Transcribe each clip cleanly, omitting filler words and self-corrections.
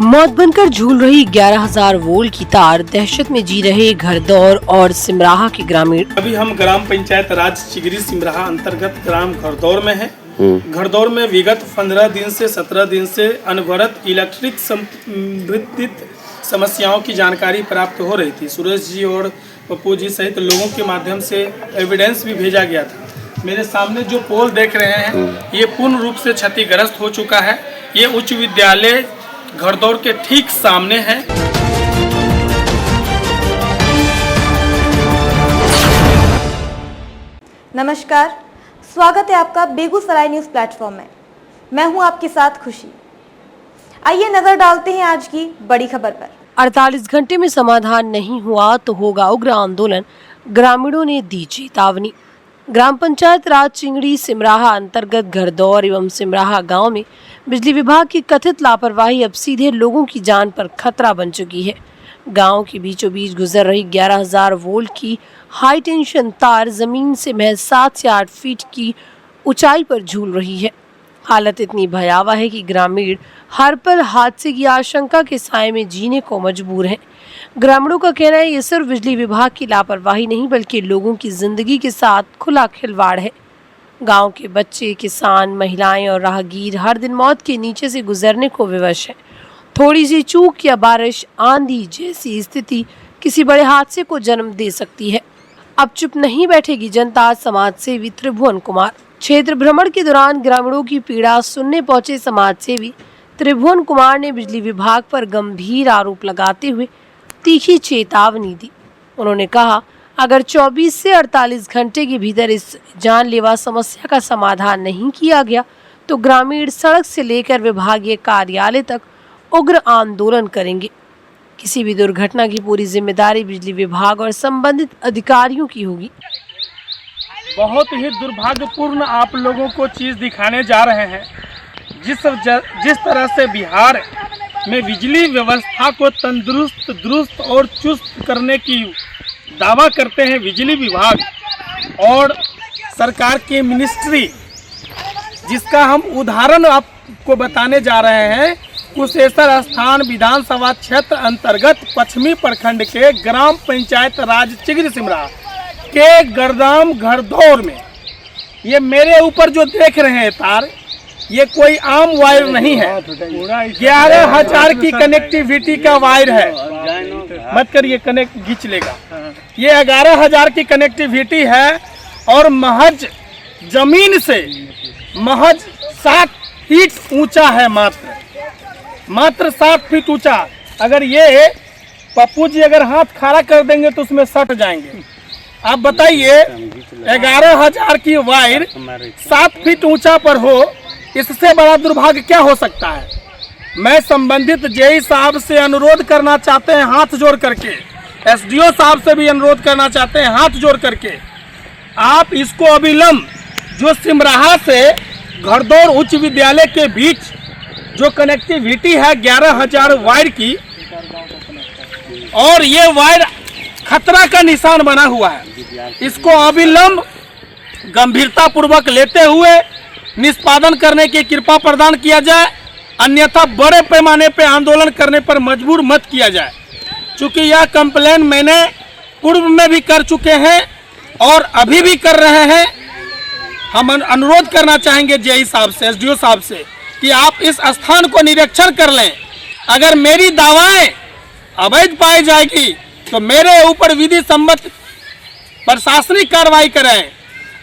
मौत बनकर झूल रही 11,000 वोल्ट की तार, दहशत में जी रहे घरदौर और सिमराहा के ग्रामीण। अभी हम ग्राम पंचायत राज चिगरी सिमराहा अंतर्गत ग्राम घरदौर में हैं। घरदौर में विगत 15 दिन से 17 दिन से अनवरत इलेक्ट्रिक संबंधित समस्याओं की जानकारी प्राप्त हो रही थी। सुरेश जी और पप्पू जी सहित लोगों के माध्यम से एविडेंस भी भेजा गया था। मेरे सामने जो पोल देख रहे हैं ये पूर्ण रूप से क्षतिग्रस्त हो चुका है। ये उच्च विद्यालय घरदौर के ठीक सामने है। नमस्कार, स्वागत है आपका बेगूसराय न्यूज़ प्लेटफॉर्म में। मैं हूं आपके साथ खुशी। आइए नजर डालते हैं आज की बड़ी खबर पर। 48 घंटे में समाधान नहीं हुआ तो होगा उग्र आंदोलन, ग्रामीणों ने दी चेतावनी। ग्राम पंचायत राज चिंगड़ी सिमराहा अंतर्गत घरदौर एवं सिमराहा गांव में बिजली विभाग की कथित लापरवाही अब सीधे लोगों की जान पर खतरा बन चुकी है। गांव के बीचों बीच गुजर रही 11,000 वोल्ट की हाई टेंशन तार जमीन से महज 7 से 8 फीट की ऊंचाई पर झूल रही है। हालत इतनी भयावह है कि ग्रामीण हर पल हादसे की आशंका के साए में जीने को मजबूर हैं। ग्रामीणों का कहना है ये सिर्फ बिजली विभाग की लापरवाही नहीं बल्कि लोगों की जिंदगी के साथ खुला खिलवाड़ है। गांव के बच्चे, किसान, महिलाएं और राहगीर हर दिन मौत के नीचे से गुजरने को विवश हैं। थोड़ी सी चूक या बारिश, आंधी जैसी स्थिति किसी बड़े हादसे को जन्म दे सकती है। अब चुप नहीं बैठेगी जनता। समाज सेवी त्रिभुवन कुमार। क्षेत्र भ्रमण के दौरान ग्रामीणों की पीड़ा सुनने पहुंचे समाज सेवी त्रिभुवन कुमार ने बिजली विभाग पर गंभीर आरोप लगाते हुए तीखी चेतावनी दी। उन्होंने कहा, अगर 24 से 48 घंटे के भीतर इस जानलेवा समस्या का समाधान नहीं किया गया तो ग्रामीण सड़क से लेकर विभागीय कार्यालय तक उग्र आंदोलन करेंगे। किसी भी दुर्घटना की पूरी जिम्मेदारी बिजली विभाग और संबंधित अधिकारियों की होगी। बहुत ही दुर्भाग्यपूर्ण आप लोगों को चीज़ दिखाने जा रहे हैं। जिस तरह से बिहार में बिजली व्यवस्था को तंदुरुस्त, दुरुस्त और चुस्त करने की दावा करते हैं बिजली विभाग और सरकार की मिनिस्ट्री, जिसका हम उदाहरण आपको बताने जा रहे हैं। कुशेश्वर स्थान विधानसभा क्षेत्र अंतर्गत पश्चिमी प्रखंड के ग्राम पंचायत राज चिगरी सिमराहा के गरदाम घरदौर में ये मेरे ऊपर जो देख रहे हैं तार, ये कोई आम वायर नहीं है। 11,000 की कनेक्टिविटी का वायर है। मत करिए, कनेक्ट खींच लेगा। ये 11,000 की कनेक्टिविटी है और महज जमीन से महज 7 फीट ऊंचा है। मात्र 7 फीट ऊंचा। अगर ये पप्पू जी अगर हाथ खड़ा कर देंगे तो उसमें सट जाएंगे। आप बताइए, 11,000 की वायर 7 फीट ऊंचा पर हो, इससे बड़ा दुर्भाग्य क्या हो सकता है। मैं संबंधित जेई साहब से अनुरोध करना चाहते हैं हाथ जोड़ करके, एसडीओ साहब से भी अनुरोध करना चाहते हैं हाथ जोड़ करके, आप इसको अविलंब जो सिमराहा से घरदौर उच्च विद्यालय के बीच जो कनेक्टिविटी है 11,000 वायर की, और ये वायर खतरा का निशान बना हुआ है, इसको अविलंब गंभीरता पूर्वक लेते हुए निष्पादन करने की कृपा प्रदान किया जाए, अन्यथा बड़े पैमाने पर आंदोलन करने पर मजबूर मत किया जाए। चूंकि यह कंप्लेन मैंने पूर्व में भी कर चुके हैं और अभी भी कर रहे हैं। हम अनुरोध करना चाहेंगे जेई साहब से, एसडीओ साहब से कि आप इस स्थान को निरीक्षण कर लें। अगर मेरी दावाएं अवैध पाई जाएगी तो मेरे ऊपर विधि सम्मत प्रशासनिक कार्रवाई करें,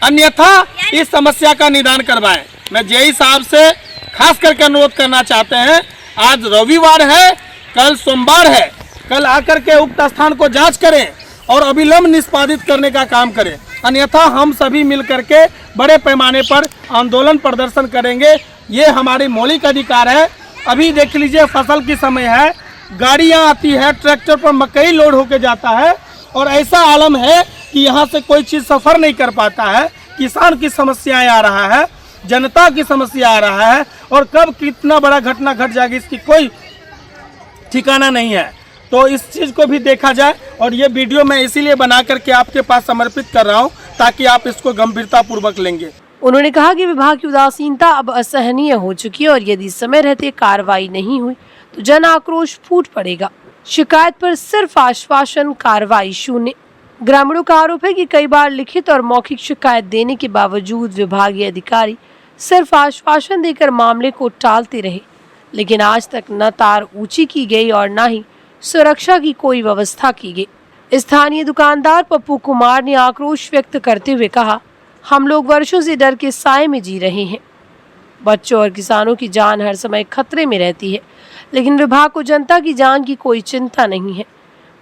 अन्यथा इस समस्या का निदान करवाएं। मैं जेई साहब से खास करके अनुरोध करना चाहते हैं, आज रविवार है, कल सोमवार है, कल आकर के उक्त स्थान को जांच करें और अविलंब निष्पादित करने का काम करें, अन्यथा हम सभी मिल करके बड़े पैमाने पर आंदोलन प्रदर्शन करेंगे। ये हमारी मौलिक अधिकार है। अभी देख लीजिए, फसल की समय है, गाड़ियां आती है, ट्रैक्टर पर मकई लोड होके जाता है और ऐसा आलम है कि यहाँ से कोई चीज़ सफ़र नहीं कर पाता है। किसान की समस्याएं आ रहा है, जनता की समस्या आ रहा है और कब कितना बड़ा घटना घट जाएगी इसकी कोई ठिकाना नहीं है। तो इस चीज़ को भी देखा जाए और ये वीडियो मैं इसीलिए बना करके आपके पास समर्पित कर रहा हूँ ताकि आप इसको गंभीरता पूर्वक लेंगे। उन्होंने कहा कि विभाग की उदासीनता अब असहनीय हो चुकी है और यदि समय रहते कार्रवाई नहीं हुई तो जन आक्रोश फूट पड़ेगा। शिकायत पर सिर्फ आश्वासन, कार्रवाई शून्य। ग्रामीणों का आरोप है कि कई बार लिखित और मौखिक शिकायत देने के बावजूद विभागीय अधिकारी सिर्फ आश्वासन देकर मामले को टालते रहे, लेकिन आज तक न तार ऊंची की गई और न ही सुरक्षा की कोई व्यवस्था की गई। स्थानीय दुकानदार पप्पू कुमार ने आक्रोश व्यक्त करते हुए कहा, हम लोग वर्षों से डर के साए में जी रहे हैं। बच्चों और किसानों की जान हर समय खतरे में रहती है, लेकिन विभाग को जनता की जान की कोई चिंता नहीं है।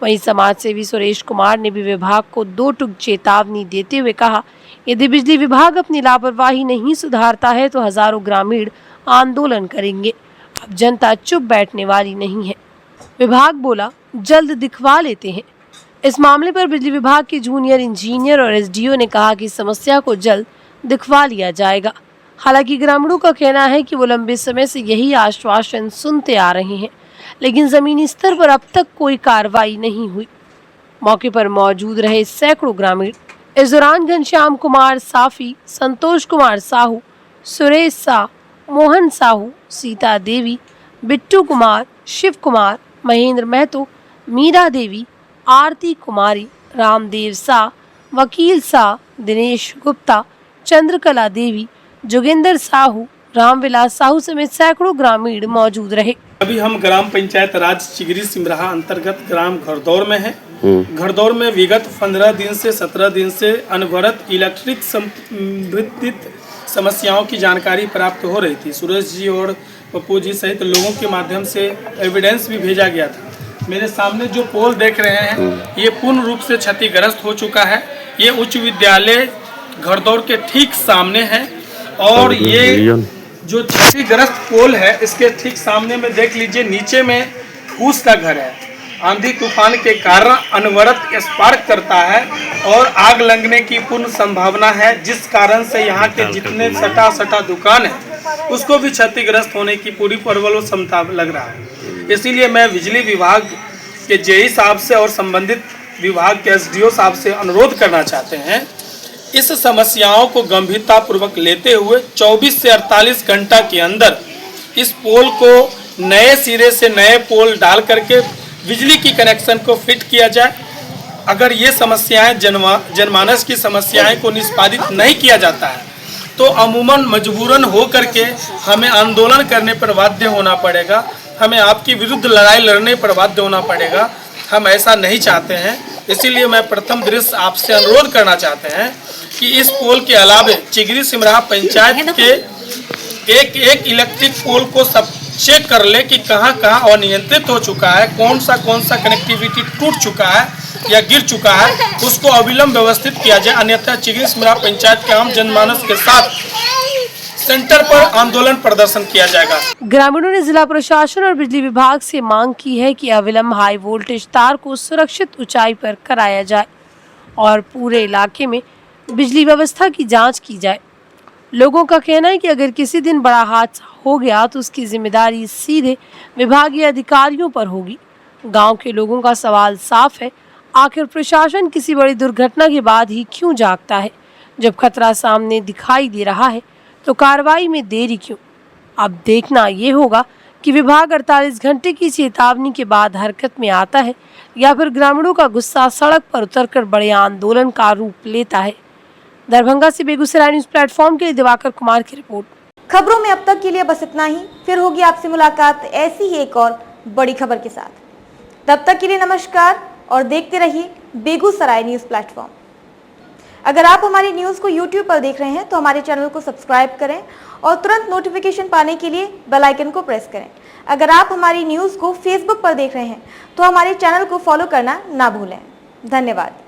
वहीं समाज सेवी सुरेश कुमार ने भी विभाग को 2 टूक चेतावनी देते हुए कहा, यदि बिजली विभाग अपनी लापरवाही नहीं सुधारता है तो हजारों ग्रामीण आंदोलन करेंगे। अब जनता चुप बैठने वाली नहीं है। विभाग बोला, जल्द दिखवा लेते हैं। इस मामले पर बिजली विभाग के जूनियर इंजीनियर और एसडीओ ने कहा कि समस्या को जल्द दिखवा लिया जाएगा। हालांकि ग्रामीणों का कहना है कि वो लंबे समय से यही आश्वासन सुनते आ रहे हैं, लेकिन जमीनी स्तर पर अब तक कोई कार्रवाई नहीं हुई। मौके पर मौजूद रहे सैकड़ों ग्रामीण। इस दौरान घनश्याम कुमार साफी, संतोष कुमार साहू, सुरेश शाह, मोहन साहू, सीता देवी, बिट्टू कुमार, शिव कुमार, महेंद्र महतो, मीरा देवी, आरती कुमारी, रामदेव शाह, वकील शाह, दिनेश गुप्ता, चंद्रकला देवी, जोगिंदर साहू, रामविलास साहू समेत सैकड़ों ग्रामीण मौजूद रहे। अभी हम ग्राम पंचायत राज चिगरी सिमराहा अंतर्गत ग्राम घरदौर में हैं। घरदौर में विगत 15 दिन से 17 दिन से अनवरत इलेक्ट्रिक संबंधित समस्याओं की जानकारी प्राप्त हो रही थी। सुरेश जी और पप्पू जी सहित लोगों के माध्यम से एविडेंस भी भेजा गया था। मेरे सामने जो पोल देख रहे हैं ये पूर्ण रूप से क्षतिग्रस्त हो चुका है। ये उच्च विद्यालय घरदौर के ठीक सामने है और ये जो क्षतिग्रस्त पोल है इसके ठीक सामने में देख लीजिए, नीचे में फूस का घर है। आंधी तूफान के कारण अनवरत स्पार्क करता है और आग लगने की पूर्ण संभावना है, जिस कारण से यहाँ के जितने सटा दुकान है उसको भी क्षतिग्रस्त होने की पूरी प्रबल क्षमता लग रहा है। इसीलिए मैं बिजली विभाग के जेई साहब से और संबंधित विभाग के एसडीओ साहब से अनुरोध करना चाहते हैं, इस समस्याओं को गंभीरतापूर्वक लेते हुए 24 से 48 घंटा के अंदर इस पोल को नए सिरे से नए पोल डाल करके बिजली की कनेक्शन को फिट किया जाए। अगर ये समस्याएं जनमानस की समस्याएं को निष्पादित नहीं किया जाता है तो अमूमन मजबूरन हो करके हमें आंदोलन करने पर बाध्य होना पड़ेगा, हमें आपकी विरुद्ध लड़ाई लड़ने पर बाध्य होना पड़ेगा। हम ऐसा नहीं चाहते हैं। इसीलिए मैं प्रथम दृश्य आपसे अनुरोध करना चाहते हैं कि इस पोल के अलावे चिगरी सिमराहा पंचायत के एक इलेक्ट्रिक पोल को सब चेक कर ले कि कहाँ अनियंत्रित हो चुका है, कौन सा कनेक्टिविटी टूट चुका है या गिर चुका है, उसको अविलंब व्यवस्थित किया जाए। अन्यथा चिगरी सिमराहा पंचायत के आम जनमानस के साथ सेंटर पर आंदोलन प्रदर्शन किया जाएगा। ग्रामीणों ने जिला प्रशासन और बिजली विभाग से मांग की है कि अविलंब हाई वोल्टेज तार को सुरक्षित ऊंचाई पर कराया जाए और पूरे इलाके में बिजली व्यवस्था की जांच की जाए। लोगों का कहना है कि अगर किसी दिन बड़ा हादसा हो गया तो उसकी जिम्मेदारी सीधे विभागीय अधिकारियों पर होगी। गांव के लोगों का सवाल साफ है, आखिर प्रशासन किसी बड़ी दुर्घटना के बाद ही क्यों जागता है? जब खतरा सामने दिखाई दे रहा है तो कार्रवाई में देरी क्यों? अब देखना ये होगा कि विभाग 48 घंटे की चेतावनी के बाद हरकत में आता है या फिर ग्रामीणों का गुस्सा सड़क पर उतरकर बड़े आंदोलन का रूप लेता है। दरभंगा से बेगूसराय न्यूज प्लेटफॉर्म के लिए दिवाकर कुमार की रिपोर्ट। खबरों में अब तक के लिए बस इतना ही। फिर होगी आपसे मुलाकात ऐसी ही एक और बड़ी खबर के साथ। तब तक के लिए नमस्कार और देखते रहिए बेगूसराय न्यूज प्लेटफॉर्म। अगर आप हमारी न्यूज को YouTube पर देख रहे हैं तो हमारे चैनल को सब्सक्राइब करें और तुरंत नोटिफिकेशन पाने के लिए बेल आइकन को प्रेस करें। अगर आप हमारी न्यूज को Facebook पर देख रहे हैं तो हमारे चैनल को फॉलो करना ना भूलें। धन्यवाद।